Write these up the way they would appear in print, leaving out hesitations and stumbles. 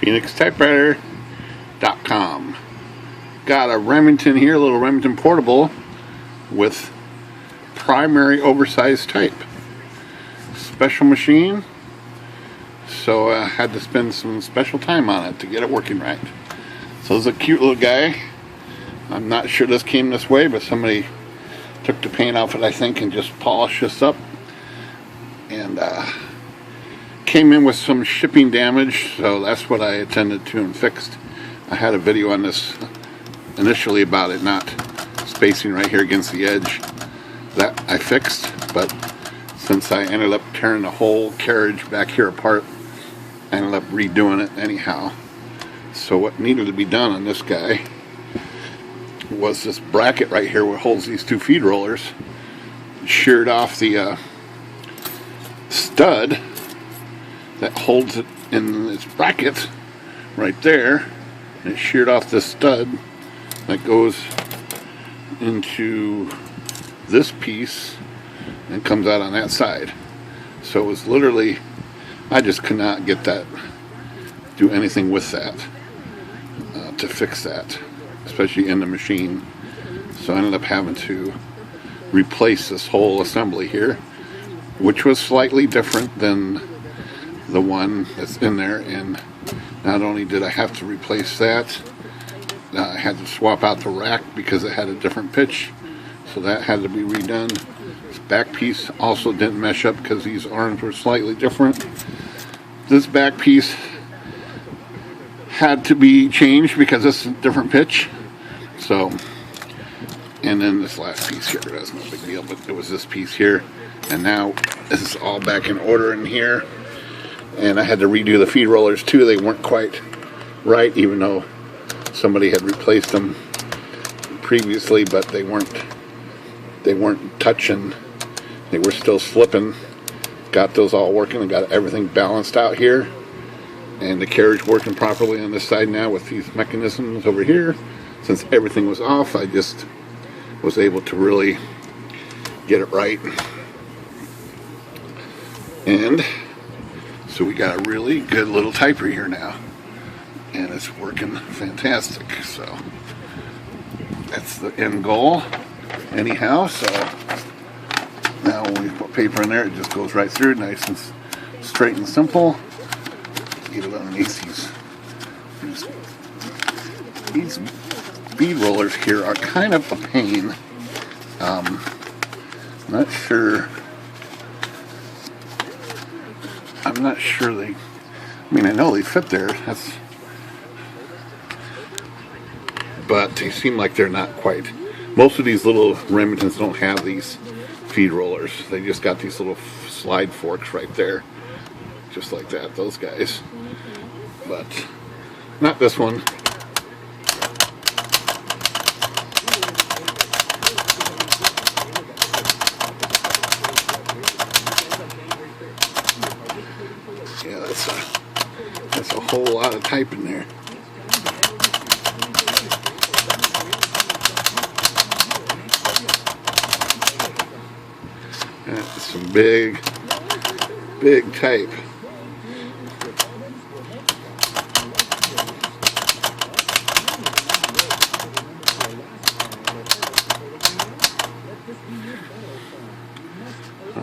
PhoenixTypewriter.com. Got a Remington here, a little Remington portable with primary oversized type. Special machine, so I had to spend some special time on it to get it working right. So this is a cute little guy. I'm not sure this came this way, but somebody took the paint off it, I think, and just polished this up. And came in with some shipping damage, so that's what I attended to and fixed. I had a video on this initially about it not spacing right here against the edge. That I fixed, but since I ended up tearing the whole carriage back here apart, I ended up redoing it anyhow. So what needed to be done on this guy was this bracket right here where it holds these two feed rollers. Sheared off the stud that holds it in this bracket right there, and it sheared off this stud that goes into this piece and comes out on that side. So it was literally, I just could not get that, do anything with that to fix that, especially in the machine. So I ended up having to replace this whole assembly here, which was slightly different than the one that's in there. And not only did I have to replace that, I had to swap out the rack because it had a different pitch, so that had to be redone. This back piece also didn't mesh up because these arms were slightly different. This back piece had to be changed because it's a different pitch. So, and then this last piece here, that's no big deal, but it was this piece here, and now this is all back in order in here. And I had to redo the feed rollers too. They weren't quite right, even though somebody had replaced them previously, but they weren't touching. They were still slipping. Got those all working and got everything balanced out here, and the carriage working properly on this side now with these mechanisms over here. Since everything was off, I just was able to really get it right. And so we got a really good little typer here now, and it's working fantastic. So that's the end goal anyhow. So now when we put paper in there, it just goes right through, nice and straight and simple. Let's get it underneath these bead rollers here are kind of a pain. I'm not sure they, I mean, I know they fit there, but they seem like they're not quite. Most of these little Remingtons don't have these feed rollers. They just got these little slide forks right there, just like that, those guys. But not this one. Yeah, that's a whole lot of type in there. That's some big type.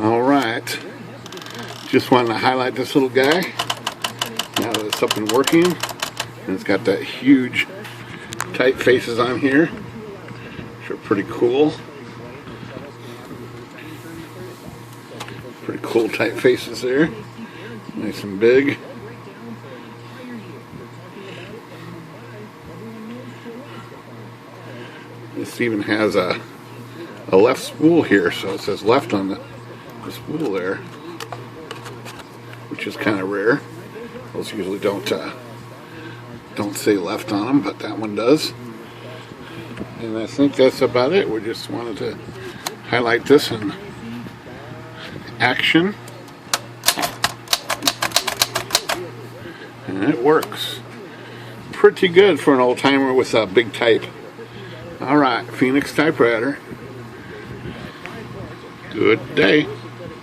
All right. Just wanted to highlight this little guy now that it's up and working, and it's got that huge type faces on here, which are pretty cool. Pretty cool type faces there, nice and big. This even has a left spool here, so it says left on the spool there, which is kind of rare. Those usually don't say left on them, but that one does. And I think that's about it. We just wanted to highlight this in action, and it works pretty good for an old timer with a big type. All right, Phoenix Typewriter. Good day.